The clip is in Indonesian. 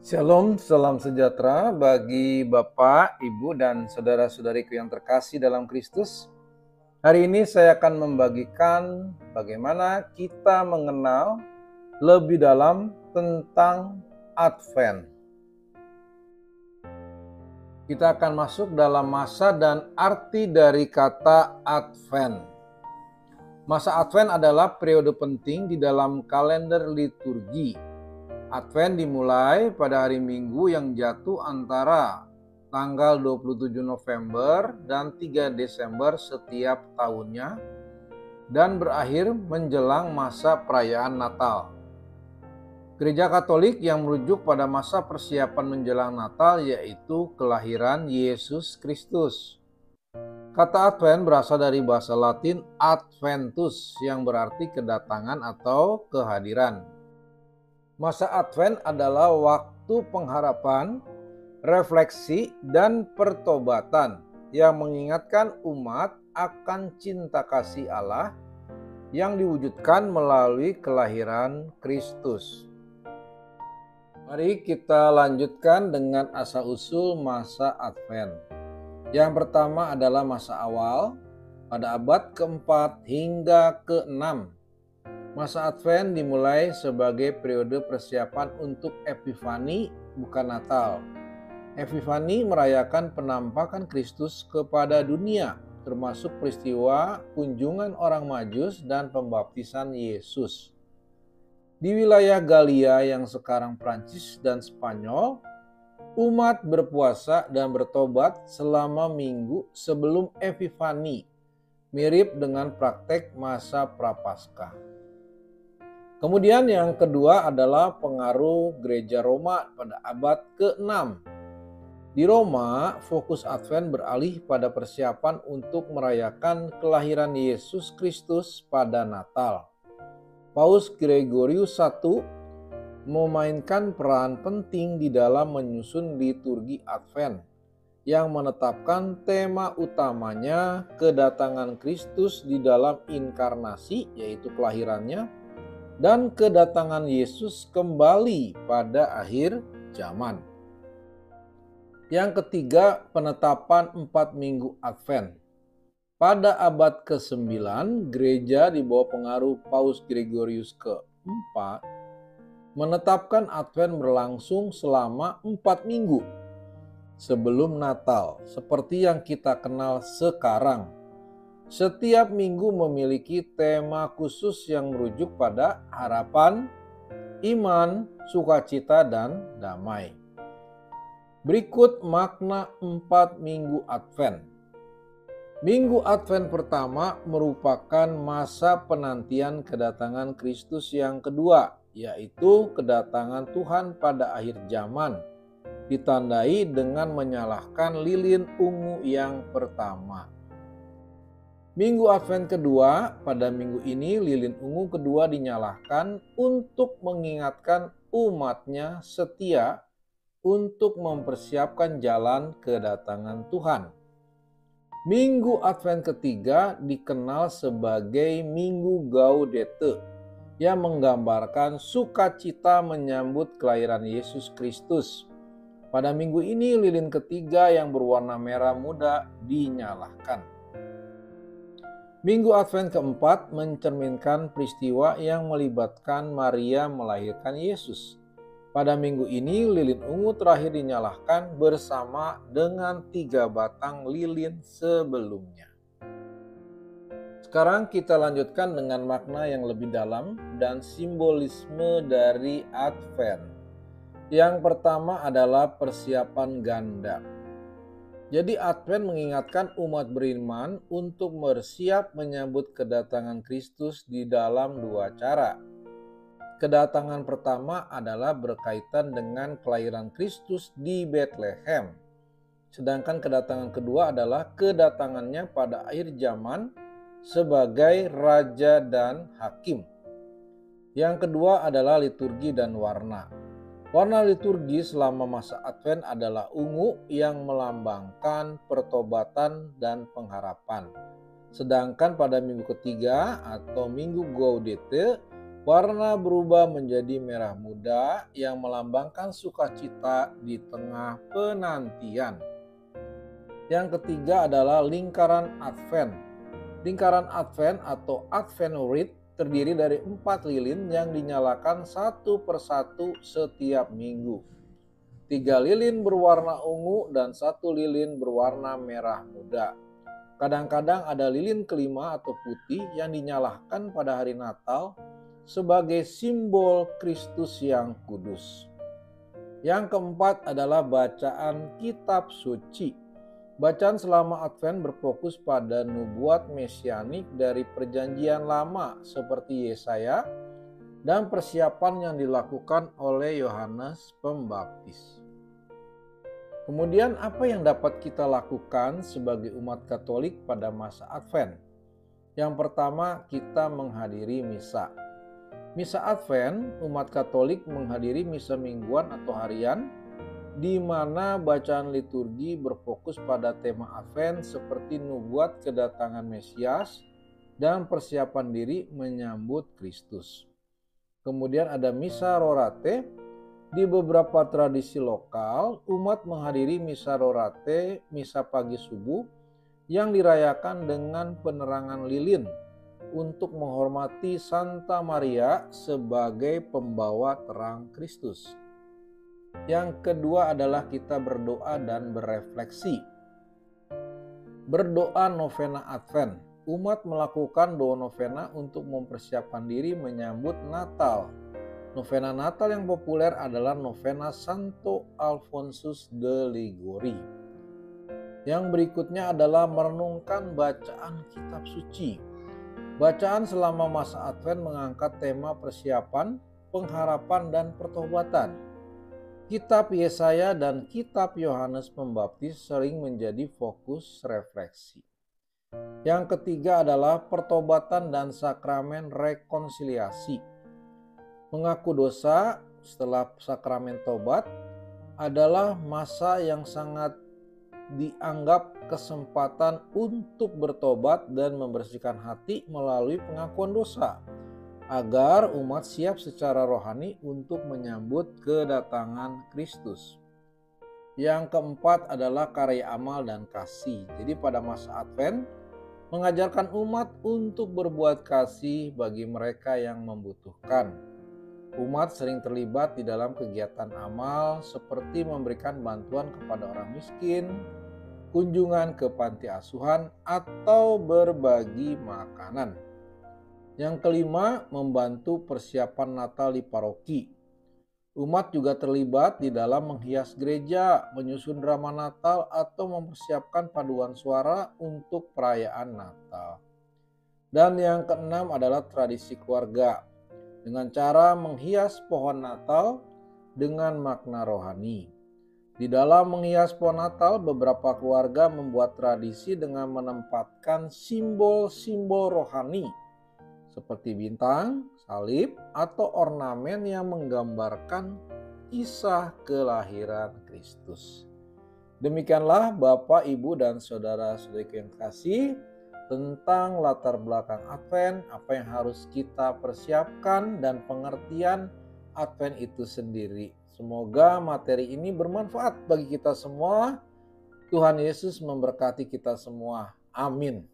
Shalom, salam sejahtera bagi Bapak, Ibu, dan saudara-saudariku yang terkasih dalam Kristus. Hari ini saya akan membagikan bagaimana kita mengenal lebih dalam tentang Advent. Kita akan masuk dalam masa dan arti dari kata Advent. Masa Advent adalah periode penting di dalam kalender liturgi. Advent dimulai pada hari Minggu yang jatuh antara tanggal 27 November dan 3 Desember setiap tahunnya dan berakhir menjelang masa perayaan Natal. Gereja Katolik yang merujuk pada masa persiapan menjelang Natal yaitu kelahiran Yesus Kristus. Kata Advent berasal dari bahasa Latin Adventus yang berarti kedatangan atau kehadiran. Masa Advent adalah waktu pengharapan, refleksi, dan pertobatan yang mengingatkan umat akan cinta kasih Allah yang diwujudkan melalui kelahiran Kristus. Mari kita lanjutkan dengan asal-usul masa Advent. Yang pertama adalah masa awal pada abad keempat hingga ke-6. Masa Advent dimulai sebagai periode persiapan untuk Epifani, bukan Natal. Epifani merayakan penampakan Kristus kepada dunia, termasuk peristiwa kunjungan orang Majus dan pembaptisan Yesus. Di wilayah Galia yang sekarang Prancis dan Spanyol, umat berpuasa dan bertobat selama minggu sebelum Epifani, mirip dengan praktek masa Prapaskah. Kemudian yang kedua adalah pengaruh gereja Roma pada abad ke-6. Di Roma, fokus Advent beralih pada persiapan untuk merayakan kelahiran Yesus Kristus pada Natal. Paus Gregorius I memainkan peran penting di dalam menyusun liturgi Advent yang menetapkan tema utamanya kedatangan Kristus di dalam inkarnasi, yaitu kelahirannya, dan kedatangan Yesus kembali pada akhir zaman. Yang ketiga, penetapan 4 minggu Advent. Pada abad ke-9, gereja di bawah pengaruh Paus Gregorius keempat menetapkan Advent berlangsung selama 4 minggu sebelum Natal, seperti yang kita kenal sekarang. Setiap minggu memiliki tema khusus yang merujuk pada harapan, iman, sukacita, dan damai. Berikut makna 4 minggu Advent. Minggu Advent pertama merupakan masa penantian kedatangan Kristus yang kedua, yaitu kedatangan Tuhan pada akhir zaman, ditandai dengan menyalakan lilin ungu yang pertama. Minggu Advent kedua, pada minggu ini lilin ungu kedua dinyalakan untuk mengingatkan umatnya setia untuk mempersiapkan jalan kedatangan Tuhan. Minggu Advent ketiga dikenal sebagai Minggu Gaudete yang menggambarkan sukacita menyambut kelahiran Yesus Kristus. Pada minggu ini lilin ketiga yang berwarna merah muda dinyalakan. Minggu Advent keempat mencerminkan peristiwa yang melibatkan Maria melahirkan Yesus. Pada minggu ini lilin ungu terakhir dinyalakan bersama dengan 3 batang lilin sebelumnya. Sekarang kita lanjutkan dengan makna yang lebih dalam dan simbolisme dari Advent. Yang pertama adalah persiapan ganda. Jadi Advent mengingatkan umat beriman untuk bersiap menyambut kedatangan Kristus di dalam 2 cara. Kedatangan pertama adalah berkaitan dengan kelahiran Kristus di Bethlehem. Sedangkan kedatangan kedua adalah kedatangannya pada akhir zaman sebagai Raja dan Hakim. Yang kedua adalah liturgi dan warna. Warna liturgi selama masa Advent adalah ungu yang melambangkan pertobatan dan pengharapan. Sedangkan pada minggu ketiga atau Minggu Gaudete, Warna berubah menjadi merah muda yang melambangkan sukacita di tengah penantian. Yang ketiga adalah lingkaran Advent. Lingkaran Advent atau Advent wreath terdiri dari 4 lilin yang dinyalakan satu persatu setiap minggu. 3 lilin berwarna ungu dan 1 lilin berwarna merah muda. Kadang-kadang ada lilin kelima atau putih yang dinyalakan pada hari Natal sebagai simbol Kristus yang kudus. Yang keempat adalah bacaan kitab suci. Bacaan selama Advent berfokus pada nubuat mesianik dari perjanjian lama seperti Yesaya dan persiapan yang dilakukan oleh Yohanes Pembaptis. Kemudian apa yang dapat kita lakukan sebagai umat Katolik pada masa Advent? Yang pertama, kita menghadiri misa. Misa Advent, umat Katolik menghadiri misa mingguan atau harian di mana bacaan liturgi berfokus pada tema Advent seperti nubuat kedatangan Mesias dan persiapan diri menyambut Kristus. Kemudian ada misa rorate. Di beberapa tradisi lokal, umat menghadiri misa rorate, misa pagi subuh, yang dirayakan dengan penerangan lilin untuk menghormati Santa Maria sebagai pembawa terang Kristus. Yang kedua adalah kita berdoa dan berefleksi. Berdoa novena Advent. Umat melakukan doa novena untuk mempersiapkan diri menyambut Natal. Novena Natal yang populer adalah novena Santo Alfonsus de Liguori. Yang berikutnya adalah merenungkan bacaan kitab suci. Bacaan selama masa Advent mengangkat tema persiapan, pengharapan, dan pertobatan. Kitab Yesaya dan kitab Yohanes Pembaptis sering menjadi fokus refleksi. Yang ketiga adalah pertobatan dan sakramen rekonsiliasi. Mengaku dosa setelah sakramen tobat adalah masa yang sangat dianggap kesempatan untuk bertobat dan membersihkan hati melalui pengakuan dosa, agar umat siap secara rohani untuk menyambut kedatangan Kristus. Yang keempat adalah karya amal dan kasih. Jadi pada masa Advent, mengajarkan umat untuk berbuat kasih bagi mereka yang membutuhkan. Umat sering terlibat di dalam kegiatan amal seperti memberikan bantuan kepada orang miskin, kunjungan ke panti asuhan, atau berbagi makanan. Yang kelima, membantu persiapan Natal di paroki. Umat juga terlibat di dalam menghias gereja, menyusun drama Natal, atau mempersiapkan paduan suara untuk perayaan Natal. Dan yang keenam adalah tradisi keluarga, dengan cara menghias pohon Natal dengan makna rohani. Di dalam menghias pohon Natal, beberapa keluarga membuat tradisi dengan menempatkan simbol-simbol rohani seperti bintang, salib, atau ornamen yang menggambarkan kisah kelahiran Kristus. Demikianlah Bapak, Ibu, dan saudara-saudariku yang kasih, tentang latar belakang Advent, apa yang harus kita persiapkan, dan pengertian Advent itu sendiri. Semoga materi ini bermanfaat bagi kita semua. Tuhan Yesus memberkati kita semua. Amin.